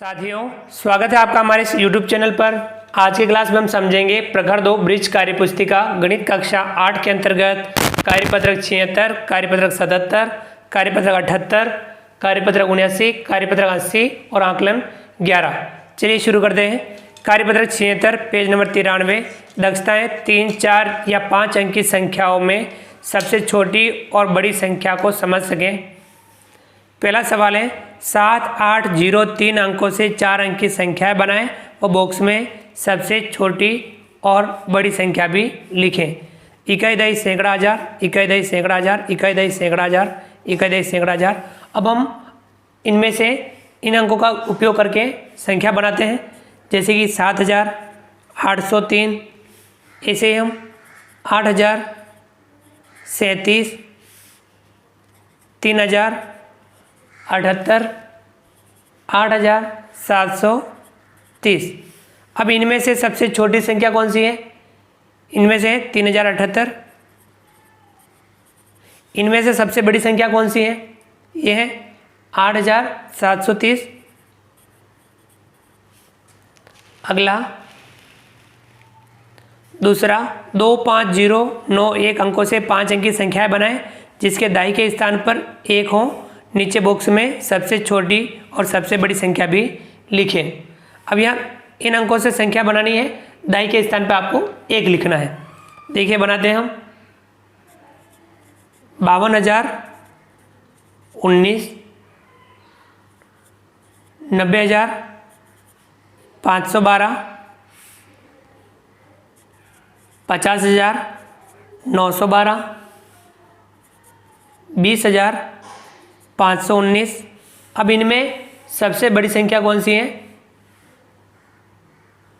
साथियों, स्वागत है आपका हमारे इस YouTube चैनल पर। आज की क्लास में हम समझेंगे प्रखर 2 ब्रिज कार्यपुस्तिका गणित कक्षा 8 के अंतर्गत कार्यपत्रक 76, कार्यपत्रक 77, कार्यपत्रक 78, कार्यपत्रक 79, कार्यपत्रक 80 और आकलन 11। चलिए शुरू करते हैं। कार्यपत्रक 76 पेज नंबर 93। दक्षताएं 3, 4 या 5 अंक की संख्याओं में सबसे छोटी और बड़ी संख्या को समझ सकें। पहला सवाल है 7, 8, 0, 3 अंकों से 4 अंक की संख्याएं बनाएं और बॉक्स में सबसे छोटी और बड़ी संख्या भी लिखें। इकाई दही सैकड़ा हजार, इकाई दही सैकड़ा हजार, इकाई दही सैकड़ा हजार, इकाई दही सैकड़ा हजार। अब हम इनमें से इन अंकों का उपयोग करके संख्या बनाते हैं, जैसे कि 7,803, ऐसे ही हम 8,037, 3,078, 8,730। अब इनमें से सबसे छोटी संख्या कौन सी है? इनमें से 3,078। इनमें से सबसे बड़ी संख्या कौन सी है? यह है 8,730। अगला दूसरा 2, 5, 0, 9, 1 अंकों से 5 अंक की संख्याएं बनाएं जिसके दाई के स्थान पर 1 हो। नीचे बॉक्स में सबसे छोटी और सबसे बड़ी संख्या भी लिखें। अब यहाँ इन अंकों से संख्या बनानी है, दाई के स्थान पर आपको 1 लिखना है। देखिए बनाते हैं हम। 52,019, 90,512, 50,912, 20,519। अब इनमें सबसे बड़ी संख्या कौन सी है?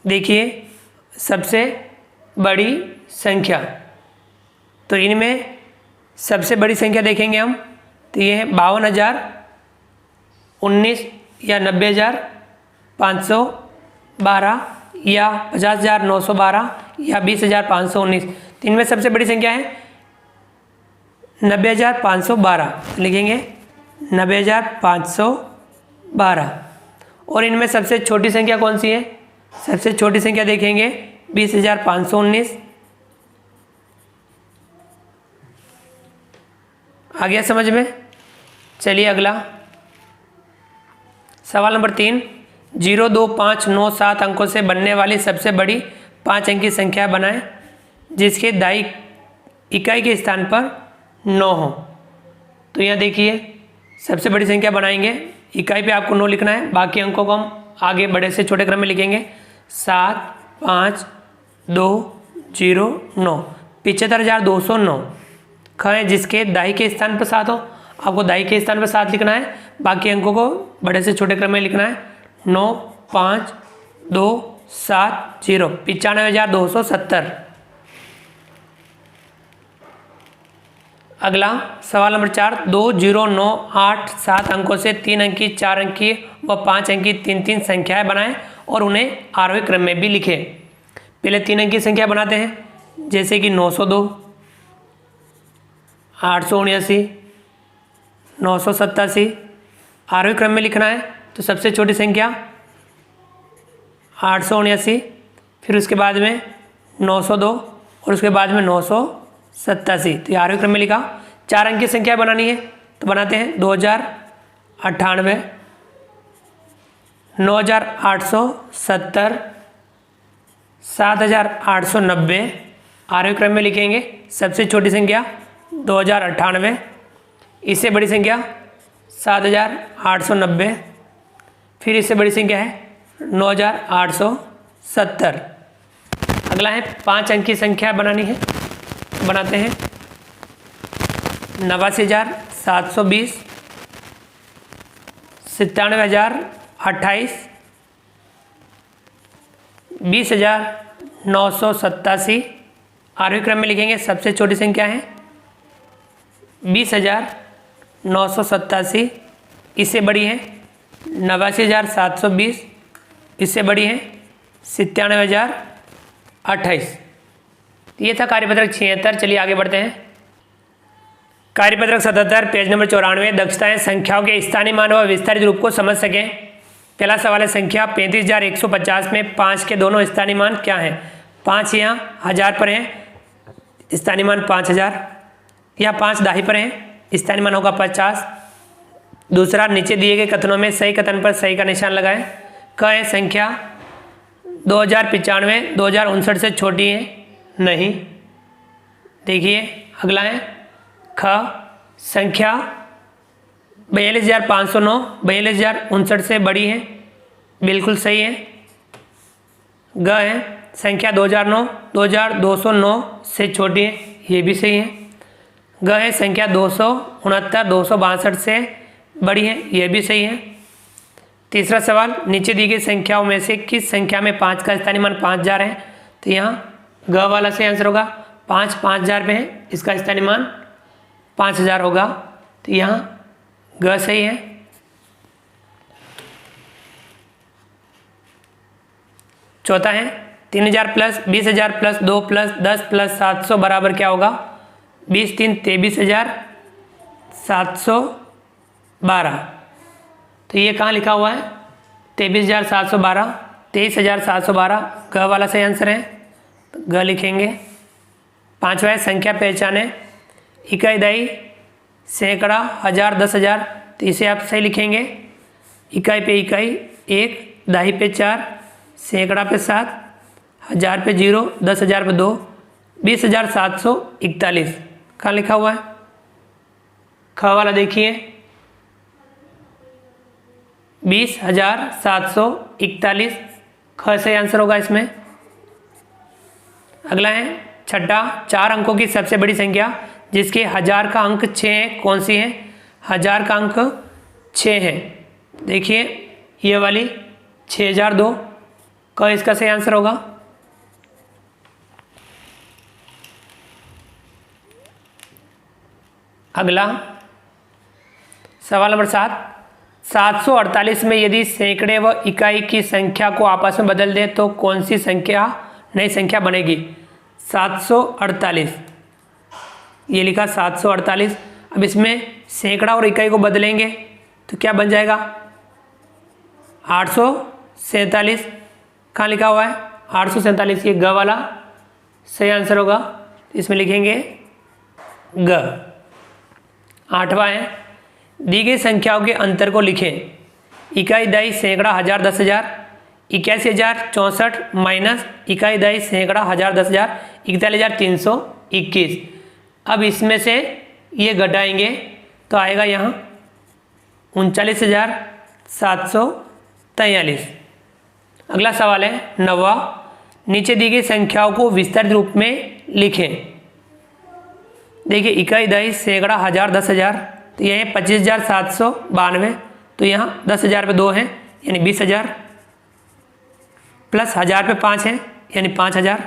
देखिए सबसे बड़ी संख्या, तो इनमें सबसे बड़ी संख्या देखेंगे हम, तो ये है 52,019 या 90,512 या 50,912 या 20,519। तो इनमें सबसे बड़ी संख्या है 90,512, लिखेंगे 90,512। और इनमें सबसे छोटी संख्या कौन सी है? सबसे छोटी संख्या देखेंगे 20,519। आ गया समझ में? चलिए अगला सवाल नंबर 3। 0, 2, 5, 9, 7 अंकों से बनने वाली सबसे बड़ी 5 अंक की संख्या बनाएं जिसके दाई इकाई के स्थान पर 9 हो। तो यहाँ देखिए सबसे बड़ी संख्या बनाएंगे, इकाई पे आपको 9 लिखना है, बाकी अंकों को हम आगे बड़े से छोटे क्रम में लिखेंगे। 7, 5, 2, 0, 9, 75,209 खाएँ जिसके दाई के स्थान पर 7 हो। आपको दाई के स्थान पर 7 लिखना है, बाकी अंकों को बड़े से छोटे क्रम में लिखना है। 9, 5, 2, 7, 0, 95,270। अगला सवाल नंबर 4। 2, 0, 9, 8, 7 अंकों से 3 अंक की, 4 अंक की व 5 अंक की 3 संख्याएं बनाएं और उन्हें आरोही क्रम में भी लिखें। पहले 3 अंक की संख्या बनाते हैं, जैसे कि 902, 879, 987। आरोही क्रम में लिखना है तो सबसे छोटी संख्या 879, फिर उसके बाद में 902 और उसके बाद में 987। तो आरोही क्रम में लिखा। 4 अंक की संख्या बनानी है तो बनाते हैं 2,098, 9,870, 7,890। आरोही क्रम में लिखेंगे। सबसे छोटी संख्या 2,098, इससे बड़ी संख्या 7,890, फिर इससे बड़ी संख्या है 9,870। अगला है 5 अंक की संख्या बनानी है, बनाते हैं 89,720, 97,028, 20,987। आरोही क्रम में लिखेंगे। सबसे छोटी संख्या है 20,987, इससे बड़ी है 89,720, इससे बड़ी है 97,028। ये था कार्यपत्रक 76। चलिए आगे बढ़ते हैं। कार्यपत्रक 77 पेज नंबर 94। दक्षताएं संख्याओं के स्थानीय मान व विस्तारित रूप को समझ सकें। पहला सवाल है संख्या 35,150 में 5 के दोनों स्थानीय मान क्या हैं। 5 यहाँ 1000 पर हैं, स्थानीय मान 5000। यहाँ 5 दाही पर हैं, स्थानीय मान होगा 50। दूसरा, नीचे दिए गए कथनों में सही कथन पर सही का निशान लगाएं। क है संख्या 2095 2059 से छोटी है, नहीं। देखिए अगला है ख, संख्या 42,509 42,059 से बड़ी है, बिल्कुल सही है। ग है संख्या 2009 2209 से छोटी है, ये भी सही है। ग है संख्या 269 262 से बड़ी है, यह भी सही है। तीसरा सवाल, नीचे दी गई संख्याओं में से किस संख्या में 5 का स्थानीय मान 5000 है। तो यहाँ ग वाला सही आंसर होगा। 5 5000 में है, इसका स्थानीय मान 5000 होगा, तो यहाँ ग सही है। चौथा है 3000 प्लस 20,000 प्लस 2 प्लस 10 प्लस 700 बराबर क्या होगा। 20 3 23,712। तो ये कहाँ लिखा हुआ है 23,712 23,712, ग वाला सही आंसर है, तो ग लिखेंगे। पांचवा है संख्या पहचाने, इकाई दहाई सैकड़ा हजार 10,000, तो इसे आप सही लिखेंगे। इकाई पे इकाई 1, दहाई पे 4, सैकड़ा पे 7, 1000 पे 0, 10,000 पे 2, 20,741 कहाँ लिखा हुआ है। ख वाला देखिए 20,741, ख से आंसर होगा इसमें। अगला है छठा, 4 अंकों की सबसे बड़ी संख्या जिसके 1000 का अंक 6 है, कौन सी है। 1000 का अंक 6 है, देखिए ये वाली 6002, क इसका सही आंसर होगा। अगला सवाल नंबर 7, 748 में यदि सैकड़े व इकाई की संख्या को आपस में बदल दें तो कौन सी संख्या नई संख्या बनेगी। 748, ये लिखा 748। अब इसमें सैकड़ा और इकाई को बदलेंगे तो क्या बन जाएगा 847, कहाँ लिखा हुआ है 847, ये ग वाला सही आंसर होगा, इसमें लिखेंगे ग। आठवां है दी गई संख्याओं के अंतर को लिखें। इकाई दहाई सैकड़ा 1000 10,000, 81,064 माइनस इकाई दहाई सैकड़ा 1000 10,000 41,321। अब इसमें से ये घटाएंगे तो आएगा यहाँ 39,743। अगला सवाल है 9वां, नीचे दी गई संख्याओं को विस्तारित रूप में लिखें। देखिए इकाई दहाई सैकड़ा 1000 10,000, तो यह है 25,792, तो यहाँ 10,000 पे 2 हैं यानी 20,000, प्लस 1000 पे 5 है यानी 5,000,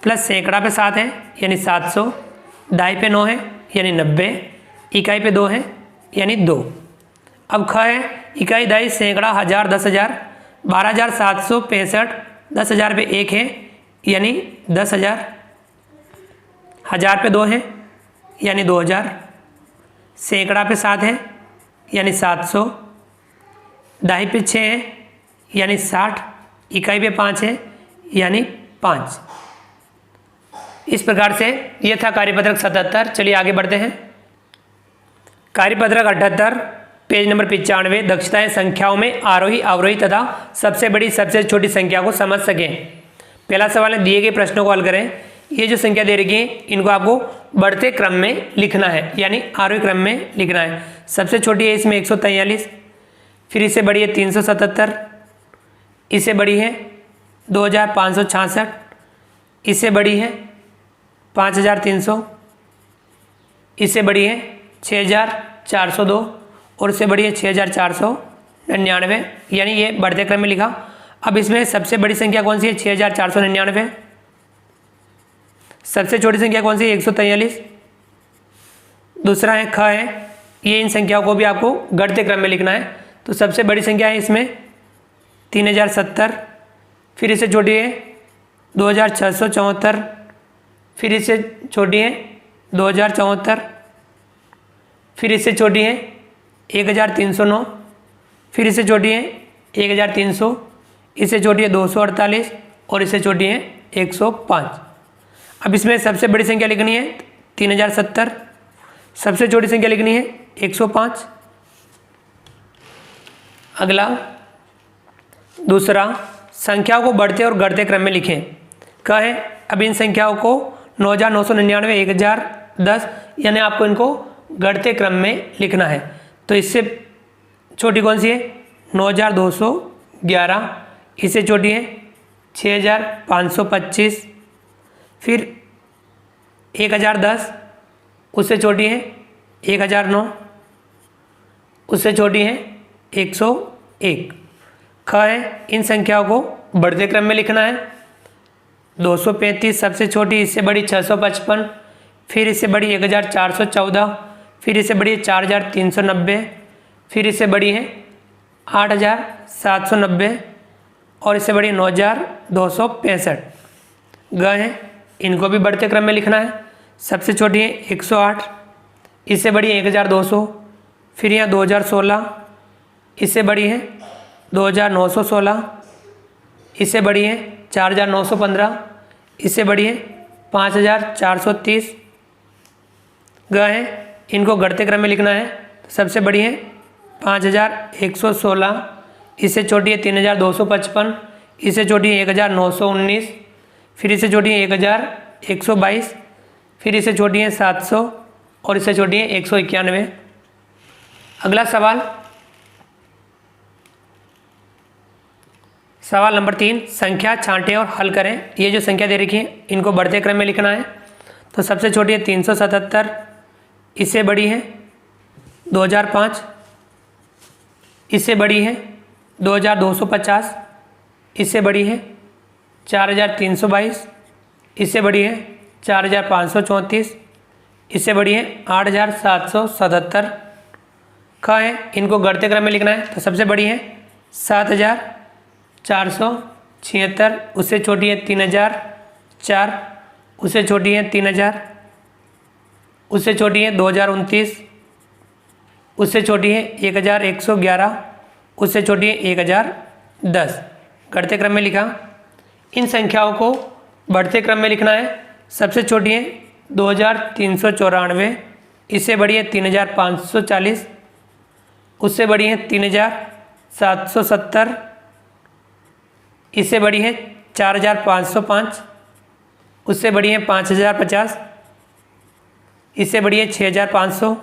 प्लस सैकड़ा पे 7 है यानी 700, दहाई पे 9 है यानी 90, इकाई पे 2 है यानी 2। अब ख है इकाई दहाई सैकड़ा 1000 10,000, 12,765, 10,000 पे 1 है यानी 10,000, 1000 पे 2 है यानी 2,000, सैकड़ा पे 7 है यानी 700, दहाई पे 6 है यानी 60, इकाई पे 5 है यानी 5। इस प्रकार से यह था कार्यपत्रक 77। चलिए आगे बढ़ते हैं। कार्यपत्रक 78 पेज नंबर 95, दक्षताएं संख्याओं में आरोही अवरोही तथा सबसे बड़ी सबसे छोटी संख्या को समझ सकें। पहला सवाल है दिए गए प्रश्नों को हल करें। ये जो संख्या दे रखी है इनको आपको बढ़ते क्रम में लिखना है, यानी आरोही क्रम में लिखना है। सबसे छोटी है इसमें 143, फिर इससे बड़ी है 377, इससे बड़ी है 2566, इससे बड़ी है 5300, इससे बड़ी है 6402 और इससे बड़ी है 6499, यानी ये बढ़ते क्रम में लिखा। अब इसमें सबसे बड़ी संख्या कौन सी है 6499, सबसे छोटी संख्या कौन सी है 143। दूसरा है ख है, ये इन संख्याओं को भी आपको घटते क्रम में लिखना है। तो सबसे बड़ी संख्या है इसमें 3070, फिर इससे छोटी है 2674, फिर इससे छोटी है 2074, फिर इससे छोटी है 1309, फिर इससे छोटी है 1300, इससे छोटी है 248 और इससे छोटी है 105। अब इसमें सबसे बड़ी संख्या लिखनी है 3070, सबसे छोटी संख्या लिखनी है 105। अगला दूसरा, संख्याओं को बढ़ते और घटते क्रम में लिखें। क्या है, अब इन संख्याओं को 9999, 1010 यानी आपको इनको घटते क्रम में लिखना है। तो इससे छोटी कौन सी है 9211, इससे छोटी है 6525, फिर 1010, उससे छोटी है 1009, उससे छोटी है 101। ख है, इन संख्याओं को बढ़ते क्रम में लिखना है। 235 सबसे छोटी, इससे बड़ी 655, फिर इससे बड़ी 1414, फिर इससे बड़ी 4390, फिर इससे बड़ी है 8790 और इससे बड़ी 9265। ग है, इनको भी बढ़ते क्रम में लिखना है। सबसे छोटी है 108, इससे बड़ी है 1200, फिर यहाँ 2016, इससे बड़ी है 2916, इससे बड़ी है 4915, इससे बड़ी है 5430। ग है, इनको घटते क्रम में लिखना है। सबसे बड़ी है 5116, इससे छोटी है 3255, इससे छोटी है 1919, फिर इससे छोटी है 1122, फिर इससे छोटी है 700 और इससे छोटी है 191। अगला सवाल, सवाल नंबर 3, संख्या छांटें और हल करें। ये जो संख्या दे रखी है इनको बढ़ते क्रम में लिखना है। तो सबसे छोटी है 377, इससे बड़ी है 2005, इससे बड़ी है 2250, इससे बड़ी है 4322, इससे बड़ी है 4534, इससे बड़ी है 8777। ख है, इनको घटते क्रम में लिखना है। तो सबसे बड़ी है 7476, उससे छोटी है 3004, उससे छोटी है 3000, उससे छोटी है 2029, उससे छोटी है 1111, उससे छोटी है 1010। घटते क्रम में लिखा। इन संख्याओं को बढ़ते क्रम में लिखना है। सबसे छोटी है 2394, इससे बड़ी है 3540, उससे बड़ी है 3770, इससे बड़ी है 4505, उससे बड़ी है 5050, इससे बड़ी है 6500।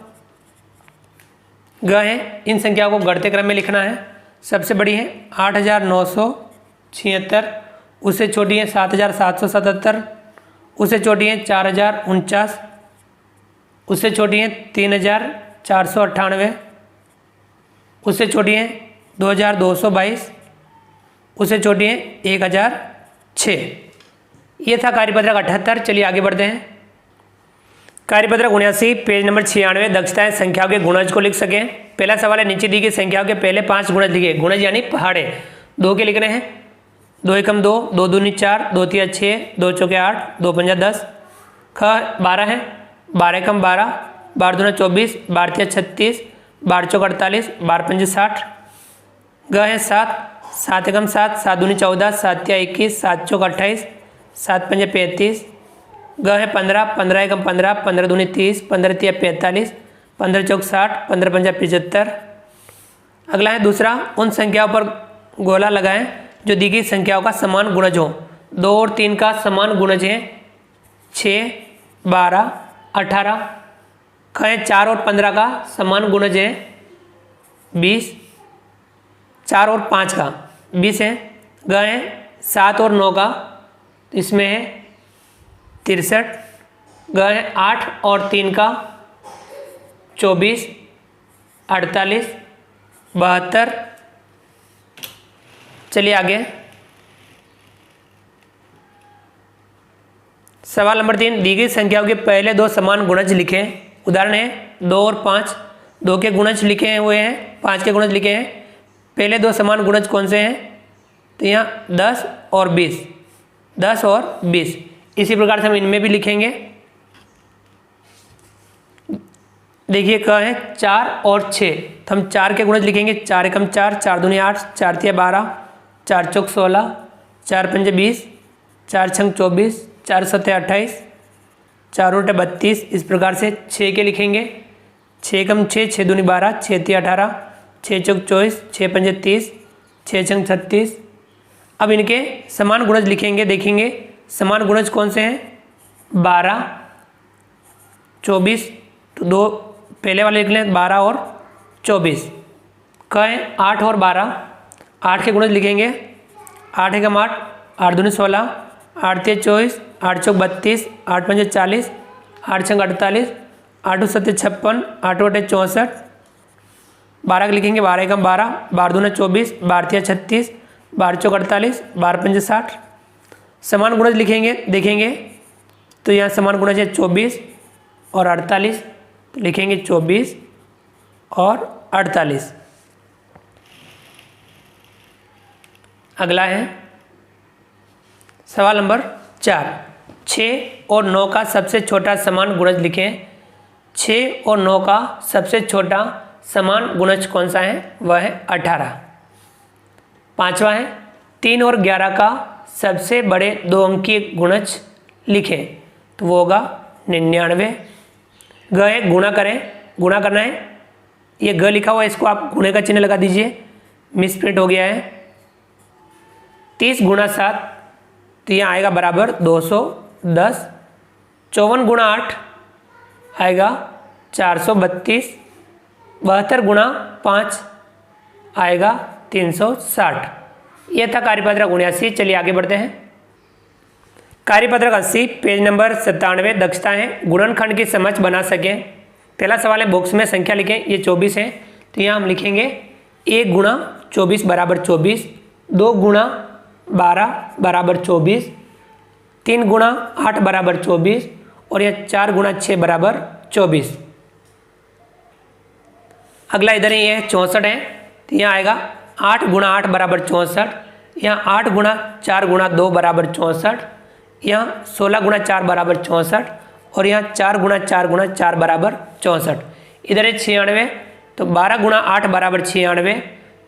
ग है, इन संख्याओं को घटते क्रम में लिखना है। सबसे बड़ी है 8976, उससे छोटी है 7777, उससे छोटी है 4049, उससे छोटी है 3498, उससे छोटी है 2222, उससे छोटी है 1006। ये था कार्यपत्रक 78। चलिए आगे बढ़ते हैं। कार्यपत्रक 79 पेज नंबर 96, दक्षताएं संख्याओं के गुणज को लिख सकें। पहला सवाल है, नीचे दी गई संख्याओं के पहले 5 गुणज लिखे। गुणज यानी पहाड़े 2 के लिखने हैं। 2 एकम 2, 2 दूनी 4, 2 तिया 6, 2 चौके 8, 2 पंजा 10। ख 12 है। 12 एकम 12, 12 दूना 24, 12 तिया 36, 12 चौक 48, 12 पंजे 60। ग है 7। 7 एकम 7, 7 दूनी 14, 7 तिया 21, 7 चौक 28, 7 पंजे 35। ग है 15। 15 एकम 15, 15 दूनी 30, 15 तिया 45, 15 चौक 60, 15 पंजा 75। अगला है दूसरा, उन संख्याओं पर गोला लगाएं जो दी गई संख्याओं का समान गुणज हो। 2 और 3 का समान गुणज है 6, 12, 18। ख है 4 और 15 का समान गुणज है 20। 4 और 5 का 20 है। ग है 7 और 9 का, इसमें है 63। ग है 8 और 3 का 24, 48, 72। चलिए आगे। सवाल नंबर 3, दी गई संख्याओं के पहले 2 समान गुणज लिखें। उदाहरण है 2 और 5, 2 के गुणज लिखे हुए हैं, 5 के गुणज लिखे हैं। पहले 2 समान गुणज कौन से हैं? तो यहाँ 10 और 20, 10 और 20। इसी प्रकार से हम इनमें भी लिखेंगे। देखिए क है 4 और 6, तो हम 4 के गुणज लिखेंगे। 4 एकम 4, 4 दूनी 8, 4 तिया 12, 4 चौक 16, 4 पंजे 20, 4 छंग 24, 4 सत्ते 28, 4 उल्टे 32। इस प्रकार से 6 के लिखेंगे। 6 एकम 6, 6 दूनी 12, 6 तिया 18, 6 चौक 24, 6 पंजे 30, 6 छंग 36। अब इनके समान गुणज लिखेंगे। देखेंगे समान गुणज कौन से हैं? 12, 24, तो दो पहले वाले लिख लें 12 और 24। क है 8 और 12, 8 के गुणज लिखेंगे। 8 एकम 8, 8 दूनी 16, 8 तिया 24, 8 चौक 32, 8 पंजे 40, 8 छंग 48, 8 सत्ते 56, 8 अठे 64। 12 के लिखेंगे। 12 एकम 12, 12 दूना 24, 12 तिया 36, 12 चौक 48, 12 पंजे 60। समान गुणज लिखेंगे। देखेंगे तो यहाँ समान गुणज है 24 और 48, तो लिखेंगे 24 और 48। अगला है सवाल नंबर 4, 6 और 9 का सबसे छोटा समान गुणज लिखें। 6 और 9 का सबसे छोटा समान गुणज कौन सा है? वह है 18। 5वां है 3 और 11 का सबसे बड़े 2 अंकीय गुणज लिखें, तो वो होगा 99। ग है गुणा करें, गुणा करना है। ये ग लिखा हुआ है, इसको आप गुणे का चिन्ह लगा दीजिए, मिसप्रिंट हो गया है। 30 गुणा 7, तो यहाँ आएगा बराबर 210। 54 गुणा 8 आएगा 432। 72 गुणा 5 आएगा 360। यह था कार्यपत्रक 79। चलिए आगे बढ़ते हैं। कार्यपत्रक 80 पेज नंबर 97 दक्षता है गुणनखंड की समझ बना सकें। पहला सवाल है बॉक्स में संख्या लिखें। ये 24 है, तो यहाँ हम लिखेंगे 1 गुणा 24 बराबर 24, 2 गुणा 12 बराबर 24, 3 गुणा 8 बराबर 24 और यह 4 गुणा 6 बराबर 24। अगला इधर ही है 64 है, तो यहाँ आएगा 8 गुणा 8 बराबर 64, यहाँ 8 गुणा 4 गुणा 2 बराबर 64, यहाँ 16 गुणा 4 बराबर 64 और यहाँ 4 गुणा 4 गुणा 4 बराबर 64। इधर है 96, तो 12 गुणा 8 बराबर 96,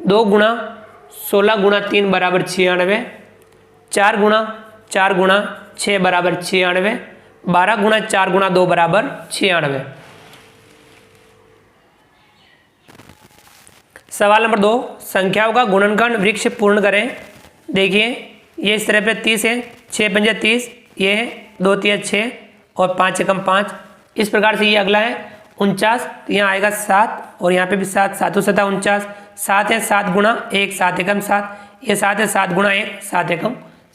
2 गुणा 16 गुणा 3 बराबर 96, 4 गुणा 4 गुणा 6 बराबर 96, 12 गुणा 4 गुणा 2 बराबर 96। सवाल नंबर 2, संख्याओं का गुणनखंड वृक्ष पूर्ण करें। देखिए ये इस तरह पे 30 है, 6 पंजे 30, ये है 2 तिया 6 और 5 एकम 5। इस प्रकार से ये अगला है 49, तो यहाँ आएगा 7 और यहाँ पे भी 7, 7 7 49। 7 है 7 गुणा 1, 7 एकम 7, ये 7 है 7 गुणा 1, 7 एकम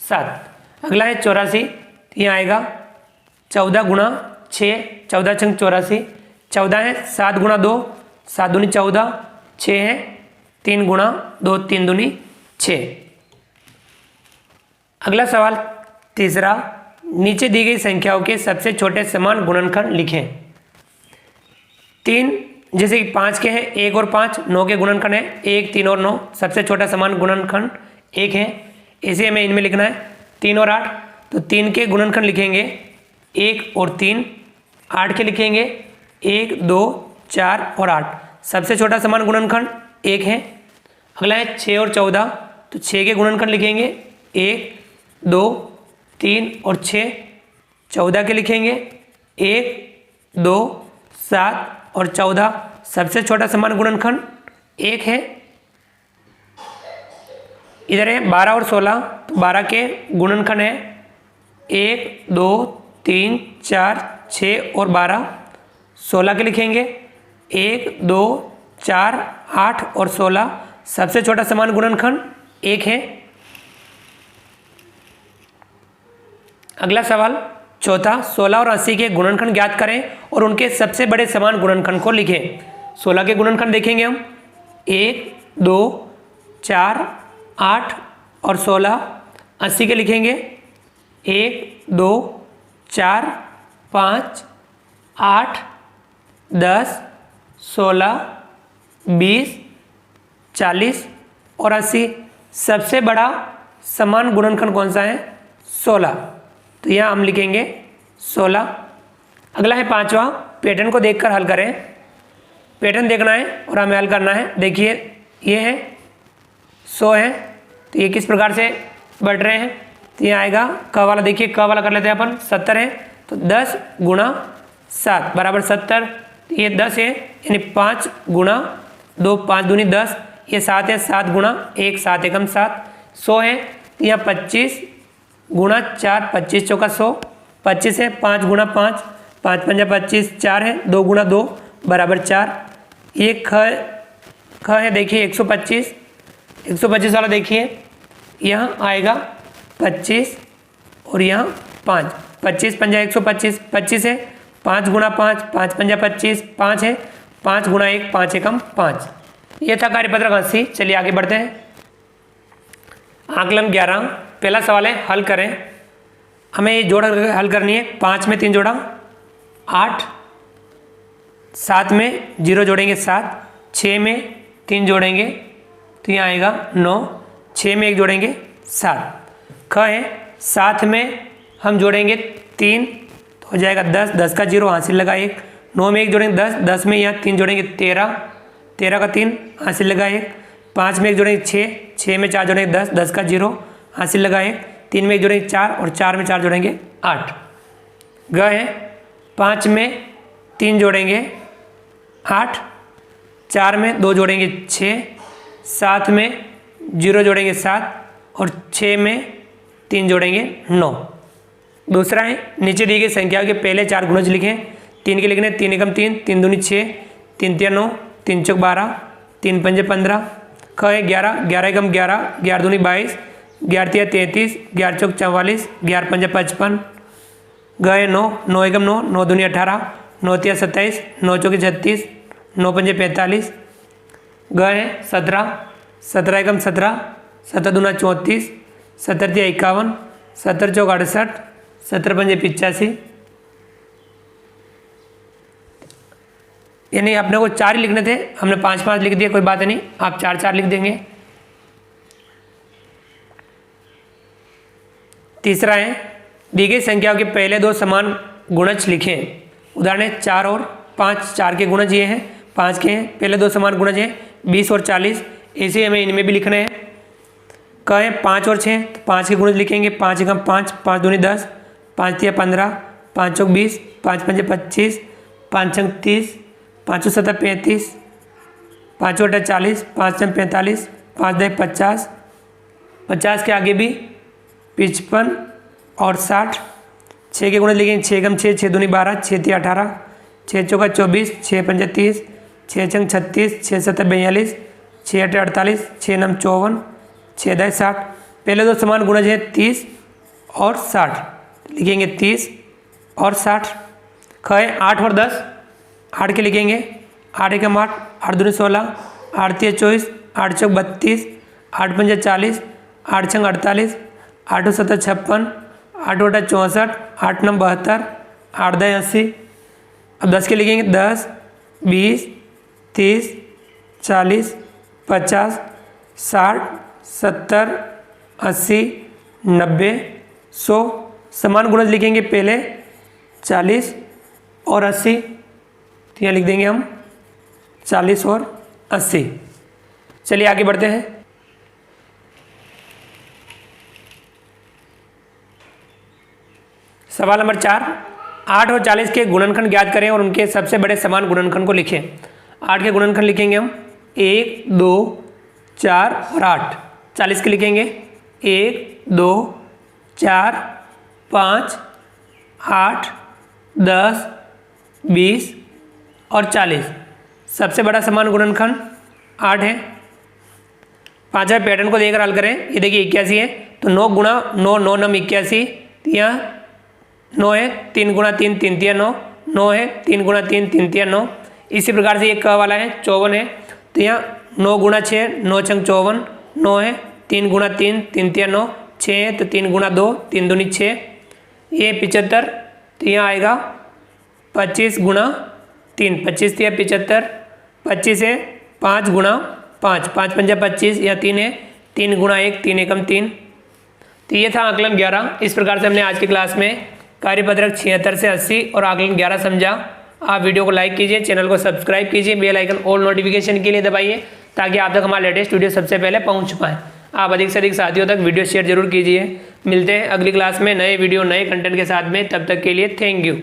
7। अगला है 84, तो यहाँ आएगा 14 गुणा 6, 14 छंग 84। 14 है 7 गुणा 2, 7 दूनी 14, 6 है 3 गुणा 2, 3 दूनी 6। अगला सवाल तीसरा, नीचे दी गई संख्याओं के सबसे छोटे समान गुणनखंड लिखें। 3 जैसे कि 5 के हैं 1 और 5, 9 के गुणनखंड है 1, 3 और 9, सबसे छोटा समान गुणनखंड 1 है। इसे हमें इनमें लिखना है 3 और 8, तो 3 के गुणनखंड लिखेंगे 1 और 3, 8 के लिखेंगे 1, 2, 4 और 8, सबसे छोटा समान गुणनखंड 1 है। अगला है 6 और 14, तो 6 के गुणनखंड लिखेंगे 1, 2, 3 और 6, 14 के लिखेंगे 1, 2, 7 और 14, सबसे छोटा समान गुणनखंड 1 है। इधर है 12 और 16, तो 12 के गुणनखंड है 1, 2, 3, 4, 6 और 12, 16 के लिखेंगे 1, 2, 4, 8 और 16, सबसे छोटा समान गुणनखंड 1 है। अगला सवाल चौथा, 16 और 80 के गुणनखंड ज्ञात करें और उनके सबसे बड़े समान गुणनखंड को लिखें। 16 के गुणनखंड देखेंगे हम 1, 2, 4, 8 और 16। 80 के लिखेंगे 1, 2, 4, 5, 8, 10, 16, 20, 40 और 80, सबसे बड़ा समान गुणनखंड कौन सा है? 16, तो यहाँ हम लिखेंगे 16। अगला है 5वां, पैटर्न को देखकर हल करें। पैटर्न देखना है और हमें हल करना है। देखिए ये है 100 है, तो ये किस प्रकार से बढ़ रहे हैं, तो ये आएगा क वाला, देखिए क वाला कर लेते हैं अपन, 70 है तो 10 गुणा 7 बराबर 70, ये 10 है यानी 5 गुणा 2, 5 दूनी 10, ये 7 है, 7 गुणा 1, 7 एकम 7, 100 है, यह 25 गुणा 4, 25 चौका 100, 25 है, 5 गुणा 5, 5 पंजा 25, 4 है, 2 गुणा 2 बराबर 4, ये ख है, देखिए 125, 125 वाला देखिए यहाँ आएगा 25 और यहाँ 5, 25 पंजा 125, 25 है, 5 गुणा 5, 5 पंजा 25, 5 है, 5 गुणा 1, 5 एकम 5। ये था कार्यपत्रक 80। चलिए आगे बढ़ते हैं। आकलन 11 पहला सवाल है हल करें। हमें ये जोड़ हल करनी है। 5 में 3 जोड़ा 8, 7 में 0 जोड़ेंगे 7, 6 में 3 जोड़ेंगे तो यहाँ आएगा 9, 6 में 1 जोड़ेंगे 7। ख है 7 में हम जोड़ेंगे 3 तो हो जाएगा 10, 10 का 0 हासिल लगा 1, 9 में 1 जोड़ेंगे 10, 10 में यहाँ 3 जोड़ेंगे 13, 13 का 3 हासिल लगा 1, 5 में 1 जोड़ेंगे 6, 6 में 4 जोड़ेंगे 10, 10 का 0 हासिल लगा 1, 3 में 1 जोड़ेंगे 4 और 4 में 4 जोड़ेंगे 8। ग है 5 में 3 जोड़ेंगे 8, 4 में 2 जोड़ेंगे 6, 7 में 0 जोड़ेंगे 7 और 6 में 3 जोड़ेंगे 9। दूसरा है नीचे दी गई संख्याओं के पहले 4 गुणज लिखें। 3 के लिखने 3 एकम 3, 3 दूनी 6, 3 तिया 9, 3 चौक 12, 3 पंजे 15। ख है 11, 11 एकम 11, 11 दूनी 22, 11 तिया 33, 11 चौक 44, 11 पंजे 55। ग है 9, 9 एकम 9, 9 दूनी 18, 9 तिया 27, 9 चौकी 36, 9 पंजे 45। ग है 17, 17 एकम 17, 17 दूना 34, 17 तिया 51, 17 चौक 68, 17 पंजे 85। यानी अपने को 4 ही लिखने थे, हमने 5-5 लिख दिए, कोई बात नहीं, आप 4-4 लिख देंगे। तीसरा है दी गई संख्याओं के पहले 2 समान गुणज लिखें। उदाहरण है 4 और 5, 4 के गुणज ये हैं, 5 के हैं, पहले 2 समान गुणज हैं 20 और 40, ऐसे हमें इनमें भी लिखना है। कहें 5 और 6 तो 5 के गुणज लिखेंगे, 5 एकम 5, 5 दूनी 10, 5 तिया 15, 5 चौक 20, 5 पंजे 25, 5 छंग 30, 5 7 35, 5 8 40, 5 6 45, 5 10 50, 50 के आगे भी 55 और 60। 6 के गुणज लिखेंगे 6 एकम 6, 6 दूनी 12, 6 तिया 18, 6 चौका 24, 6 पंजे 30, 6 छंग 36, 6 7 42, 6 8 48, 6 9 54, 6 10 60। पहले 2 समान गुणज है 30 और 60, लिखेंगे 30 और 60। ख है 8 और 10, 8 के लिखेंगे 8 एकम 8, 8 दूनी 16, 8 तिया 24, 8 चौक 32, 8 पंजे 40, 8 छंग 48, 8 7 56, 8 8 64, 8 9 72, 8 10 80। अब 10 के लिखेंगे 10, 20, 30, 40, 50, 60, 70, 80, 90, 100। समान गुणज लिखेंगे पहले 40 और 80, तो यहाँ लिख देंगे हम 40 और 80। चलिए आगे बढ़ते हैं। सवाल नंबर 4, 8 और 40 के गुणनखंड ज्ञात करें और उनके सबसे बड़े समान गुणनखंड को लिखें। 8 के गुणनखंड लिखेंगे हम 1, 2, 4 और 8। 40 के लिखेंगे 1, 2, 4, 5, 8, 10, 20 और 40। सबसे बड़ा समान गुणनखंड 8 है। 5वें पैटर्न को देकर हल करें। ये देखिए 81 है तो 9 गुणा 9, 9 नम 81, यहाँ 9 है, 3 गुणा 3, 3 तिया 9, 9 है, 3 गुणा 3, 3 तिया 9। इसी प्रकार से ये क वाला है 54 है तो यहाँ 9 गुणा 6, 9 छंग 54, 9 है, 3 गुणा 3, 3 तिया 9, 6 है तो 3 गुणा 2, 3 दूनी 6। ये 75 तो यहाँ आएगा 25 गुणा 3, 25 तिया 75, 25 है 5 गुणा 5, 5 पंजा 25, या 3 है, 3 गुणा 1, 3 एकम 3। तो ये था आकलन 11। इस प्रकार से हमने आज की क्लास में कार्यपत्रक 76 से 80 और आकलन 11 समझा। आप वीडियो को लाइक कीजिए, चैनल को सब्सक्राइब कीजिए, बेल आइकन ऑल नोटिफिकेशन के लिए दबाइए ताकि आप तक हमारा लेटेस्ट वीडियो सबसे पहले पहुंच पाए। आप अधिक से अधिक साथियों तक वीडियो शेयर जरूर कीजिए। मिलते हैं अगली क्लास में नए वीडियो नए कंटेंट के साथ में, तब तक के लिए थैंक यू।